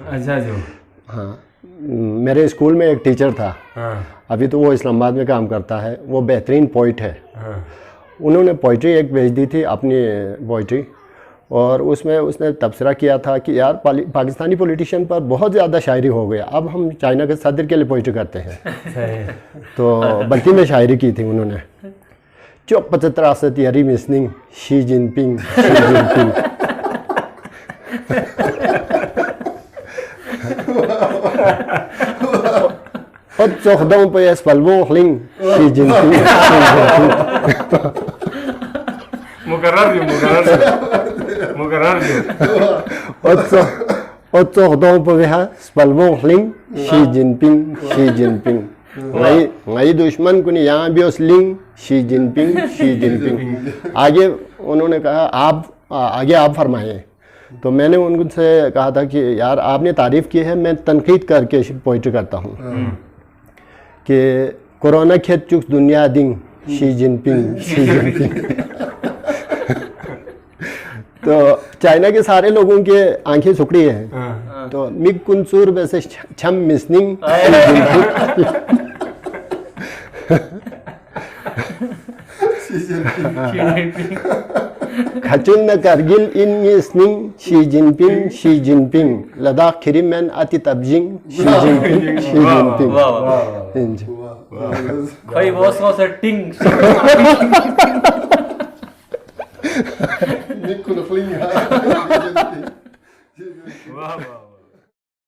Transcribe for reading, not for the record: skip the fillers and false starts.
अच्छा जो हाँ, मेरे स्कूल में एक टीचर था। हाँ अभी तो वो इस्लामाबाद में काम करता है। वो बेहतरीन पोइट है। हाँ उन्होंने पोइट्री एक भेज दी थी, अपनी पोइट्री, और उसमें उसने तबसरा किया था कि यार पाकिस्तानी पॉलिटिशियन पर बहुत ज़्यादा शायरी हो गया, अब हम चाइना के सदर के लिए पोइट्री करते हैं। सही तो बल्कि में शायरी की थी उन्होंने, चुप 75 तियरी मिसनिंग शी जिनपिंग शी जिनपिंग। और चौखदों पे स्पल्वों हलिंग शी जिनपिंग मुकर्रर जो और चौखदों पे स्पल्वों हलिंग शी जिनपिंग शी जिनपिंग। नई दुश्मन को नहीं यहाँ भी लिंग शी जिनपिंग शी जिनपिंग। आगे उन्होंने कहा आप आगे आप फरमाएं। तो मैंने उनसे कहा था कि यार आपने तारीफ़ की है, मैं तनकीद करके पोइट्री करता हूँ कि कोरोना खेत चुक दुनिया दिंग शी जिनपिंग शी जिनपिंग। तो चाइना के सारे लोगों के आंखें सुकड़ी हैं। तो मिग कुंसूर वैसे छम मिसनिंग खचुन न करगिल इन मिसनिंग शी जिनपिंग लद्दाख खिरिमन अति तबजिंग शी जिनपिंग शी जिनपिंग। भाई वो सो से टिंग निकुल फ्लिंग। वाह वाह।